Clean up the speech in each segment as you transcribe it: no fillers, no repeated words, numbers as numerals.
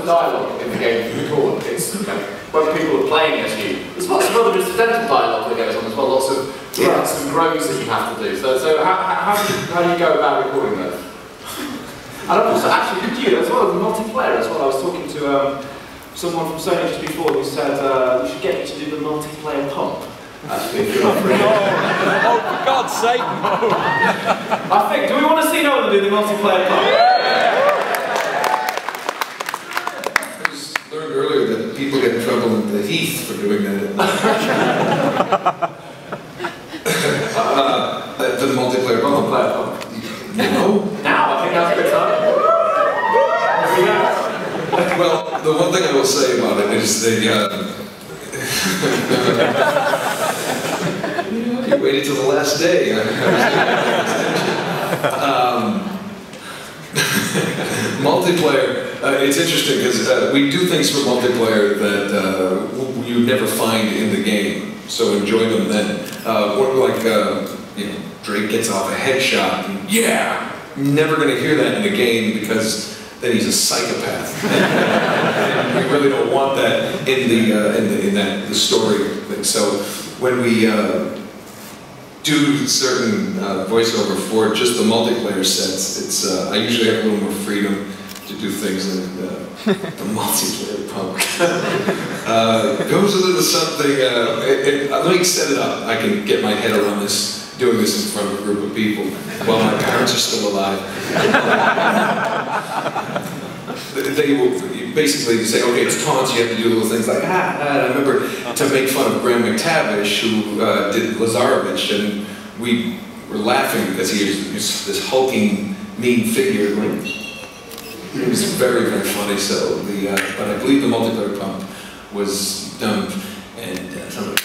dialogue in the game you record. It's when people are playing as you. There's lots of other incidental dialogue that goes on as well. Lots of grunts and groans that you have to do. So how do you go about recording those? And I've also actually with you as well as multiplayer as well. I was talking to someone from Sony just before who said we should get you to do the multiplayer pump. Actually, if you're not free. Oh, for God's sake, no! I think, do we want to see Nolan do the multiplayer pump? I just learned earlier that people get in trouble in the Heath for doing that. The multiplayer pump. No? Now, I think that's a good time. Here we go. Well, the one thing I will say about it is you waited till the last day. Multiplayer, it's interesting because we do things for multiplayer that you never find in the game, so enjoy them then. Like, you know, Drake gets off a headshot, and yeah, never going to hear that in the game because then he's a psychopath. And we really don't want that in the story. So when we do certain voiceover for just the multiplayer sets, it's I usually have a little more freedom to do things like the multiplayer punk. Goes a little something. Let me set it up. I can get my head around this. Doing this in front of a group of people while my parents are still alive. They will basically say, okay, it's taunts, you have to do little things like, and I remember to make fun of Graham McTavish, who did Lazarevich, and we were laughing because he was this hulking, mean figure. It was very, very funny, so but I believe the multiplayer pump was done, and somebody, something.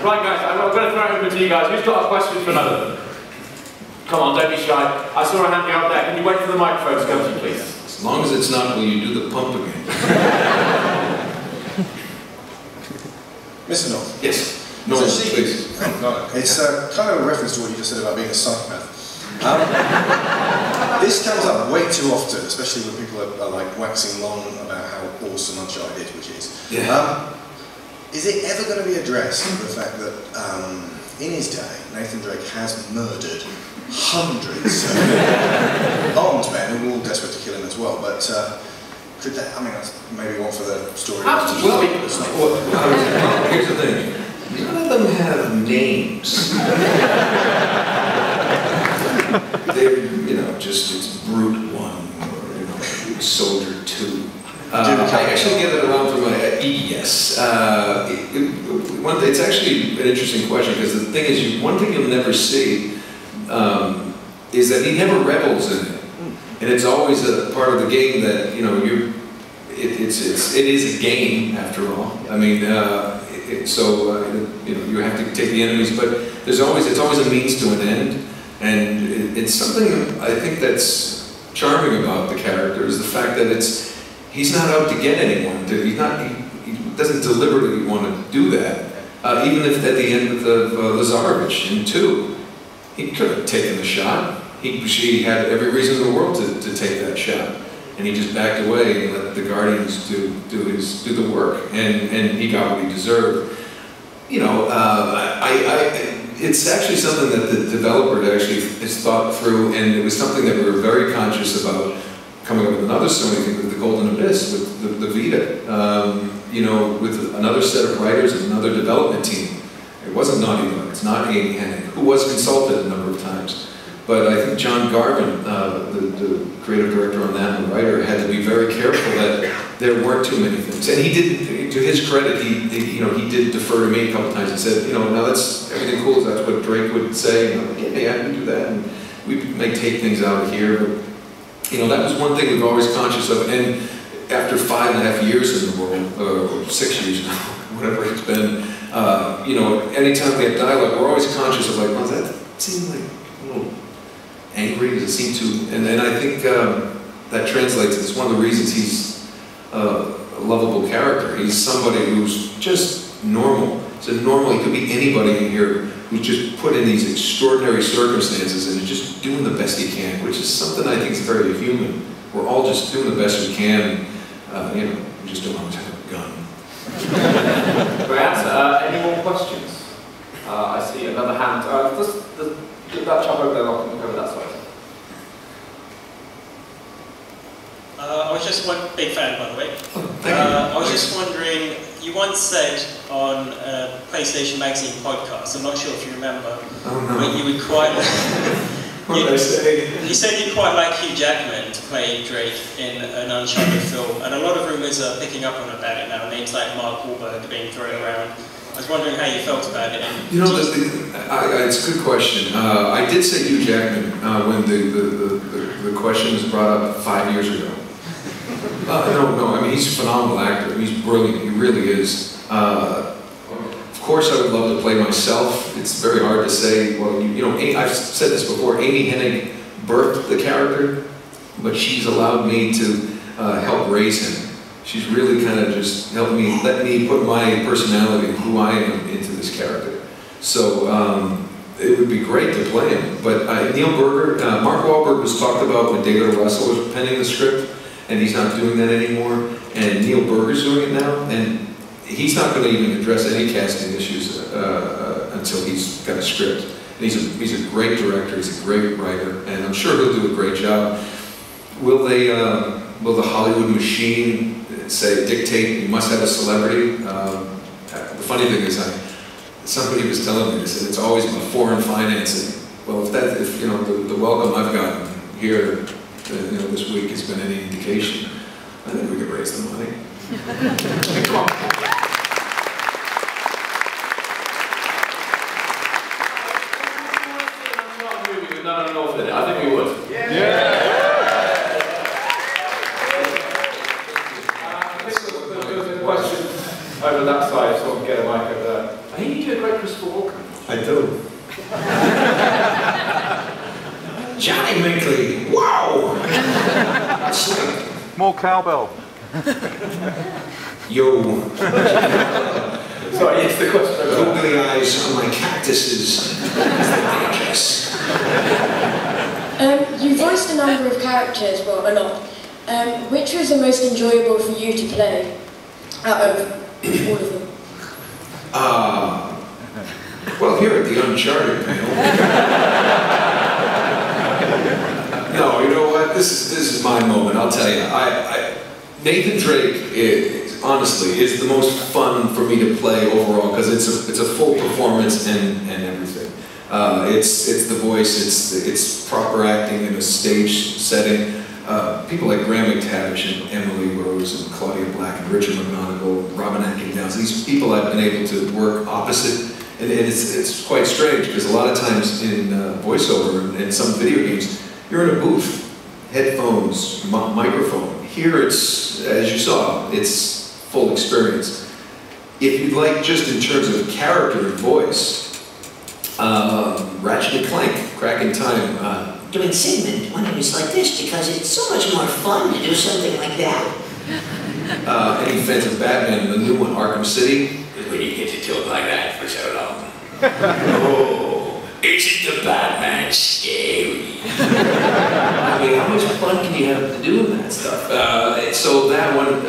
Right guys, I'm going to throw it over to you guys. Who's got a question for another? Come on, don't be shy. I saw a hand go up there. Can you wait for the microphone to come to you, please? As long as it's not, will you do the pump again? Mr. Nolan. Yes. Nolan, please. It's kind of a reference to what you just said about being a psychopath. This comes up way too often, especially when people are like waxing long about how awesome Uncharted is, which is. Yeah. Is it ever going to be addressed, the fact that in his day, Nathan Drake has murdered hundreds of armed men who were all desperate to kill him as well, but could that, I mean, that's maybe one for the story. Well, here's the thing. None of them have names. They're, you know, just, it's Brute 1, or, you know, Soldier 2. I actually get it around from my, yes. It's actually an interesting question, because the thing is, one thing you'll never see is that he never rebels in it. And it's always a part of the game that, you know, it is a game, after all. I mean, you know, you have to take the enemies, but it's always a means to an end. And it's something I think that's charming about the character, is the fact that he's not out to get anyone. He doesn't deliberately want to do that. Even if at the end of Lazarevich in 2, he could have taken the shot. She had every reason in the world to take that shot, and he just backed away and let the Guardians do the work, and he got what he deserved. You know, it's actually something that the developer actually has thought through, and it was something that we were very conscious about coming up with another Sony thing with the Golden Abyss, with the Vita. You know, with another set of writers and another development team. It wasn't Naughty Dog, it's not Amy Hennig, who was consulted a number of times. But I think John Garvin, the creative director on that and the writer, had to be very careful that there weren't too many things. And he did, to his credit, he did defer to me a couple times and said, you know, now that's everything cool, that's what Drake would say. And I'm like, yeah, I can do that. And we may take things out of here. But, you know, that was one thing we were always conscious of. And after 5.5 years in the world, or 6 years now, whatever it's been, you know, anytime we have dialogue, we're always conscious of like, well, that seemed like a little angry? Does it seem too? And I think that translates. It's one of the reasons he's a lovable character. He's somebody who's just normal. So normal. He could be anybody in here who's just put in these extraordinary circumstances and is just doing the best he can, which is something I think is very human. We're all just doing the best we can. You know, we just don't always have a gun. Great answer. Any more questions? I see another hand. That chap over there, I'll come over that side. I was just one big fan, by the way. Oh, thank you. I was just wondering, you once said on a PlayStation Magazine podcast, I'm not sure if you remember, but you would quite... What did I say? You said you'd quite like Hugh Jackman to play Drake in an Uncharted film, and a lot of rumours are picking up on about it now, names like Mark Wahlberg being thrown around. I was wondering how you felt about it. And you know, it's a good question. I did say Hugh Jackman when the question was brought up 5 years ago. No, I mean, he's a phenomenal actor. He's brilliant, he really is. Of course I would love to play myself. It's very hard to say, well, you know, I've said this before, Amy Hennig birthed the character, but she's allowed me to help raise him. She's really kind of just helped me, let me put my personality and who I am into this character. So it would be great to play him. But Neil Berger, Mark Wahlberg was talked about when David O. Russell was penning the script, and he's not doing that anymore. And Neil Berger's doing it now, and he's not going to even address any casting issues until he's got a script. And he's a great director, he's a great writer, and I'm sure he'll do a great job. Will the Hollywood machine dictate you must have a celebrity? The funny thing is, somebody was telling me this, and it's always about foreign financing. Well, if you know the welcome I've gotten here, you know, this week has been any indication, I think we could raise the money. Come on. I think we would. Yeah. There's a question over that side, so I can get a mic over there. I think you do a great Christopher Walken. I do. Johnny Minkley, wow! That's like... More cowbell. Yo. Sorry, yes, the question over there. Googly eyes on my cactuses. Dangerous. You voiced a number of characters, well, a lot. Which was the most enjoyable for you to play out of all of them? Well, here at the Uncharted panel. No, you know what? This is my moment. I'll tell you. Nathan Drake, honestly, is the most fun for me to play overall because it's a full performance and everything. It's the voice, it's proper acting in a stage setting. People like Graham McTavish and Emily Rose and Claudia Black and Richard McGonigal, Robin Atkin Downs, these people I've been able to work opposite, and it's quite strange because a lot of times in voiceover and in some video games, you're in a booth, headphones, microphone. Here it's, as you saw, it's full experience. If you'd like, just in terms of character and voice, Ratchet & Clank, Cracking Time. Doing Sigmund when it was like this because it's so much more fun to do something like that. Any fans of Batman, the new one, Arkham City? When you get to talk like that for so long. Oh, Isn't the Batman scary? I mean, how much fun can you have doing that stuff? So that one,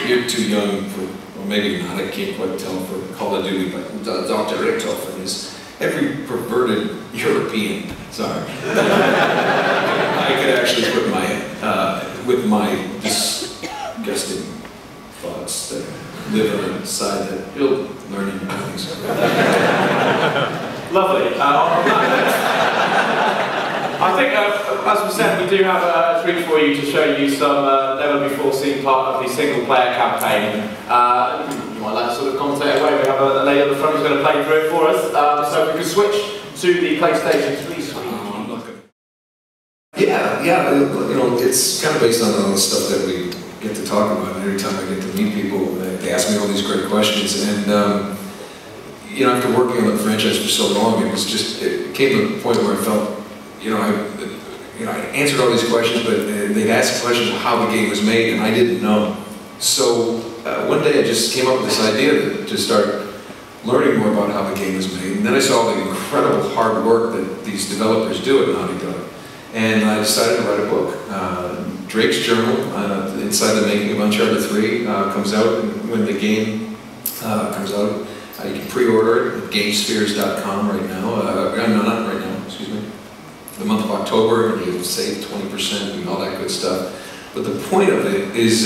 you're too young for, or maybe not, I can't quite tell for Call of Duty, but Dr. Richtofen is every perverted European. Sorry. I could actually put my, with my disgusting thoughts that live on the side that you'll learn in things. Lovely. I think, as we said, we do have a treat for you to show you some never-before-seen part of the single-player campaign. You might like to sort of commentate away. We have a lady at the front who's going to play through it for us. So if we can switch to the PlayStation, please. Yeah, you know, it's kind of based on all the stuff that we get to talk about. Every time I get to meet people, they ask me all these great questions. And, you know, after working on the franchise for so long, it came to a point where I felt, I answered all these questions, but they'd ask questions of how the game was made, and I didn't know. So one day I just came up with this idea to start learning more about how the game was made, and then I saw the incredible hard work that these developers do at Naughty Dog, and I decided to write a book. Drake's Journal, Inside the Making of Uncharted 3, comes out when the game comes out. You can pre-order it at gamespheres.com right now. No, not right now, excuse me. The month of October, and you save 20% and all that good stuff. But the point of it is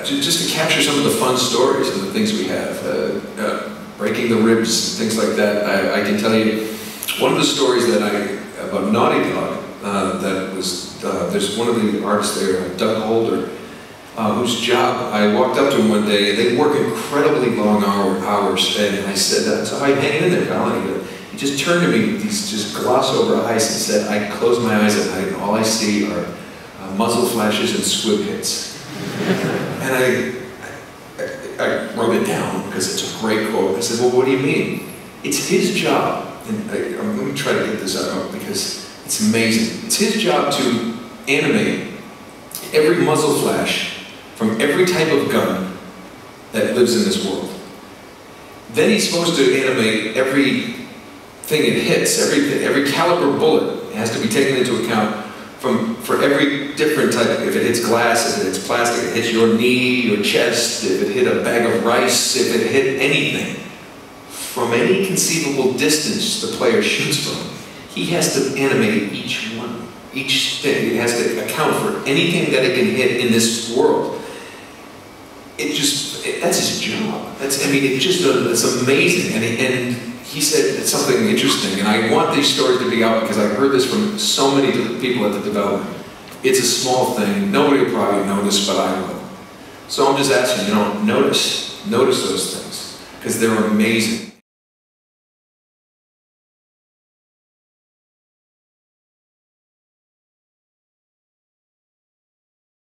just to capture some of the fun stories and the things we have. Breaking the ribs, things like that. I can tell you one of the stories about Naughty Dog, there's one of the artists there, Doug Holder, whose job, I walked up to him one day, and they work incredibly long hours, and I said, so how are you hanging in there, pal? And he just turned to me with these just gloss over eyes and said, I close my eyes at night and all I see are muzzle flashes and squib hits. And I wrote it down because it's a great quote. I said, well, what do you mean? It's his job, and I'm going to try to get this out because it's amazing. It's his job to animate every muzzle flash from every type of gun that lives in this world. Then he's supposed to animate everything it hits, every caliber bullet has to be taken into account for every different type. If it hits glass, if it hits plastic, if it hits your knee, your chest, if it hit a bag of rice, if it hit anything. From any conceivable distance the player shoots from, he has to animate each one. Each thing, it has to account for anything that it can hit in this world. That's his job. It's amazing. And he said something interesting, and I want these stories to be out because I've heard this from so many people at the development. It's a small thing. Nobody will probably notice, but I will. So I'm just asking, notice those things because they're amazing.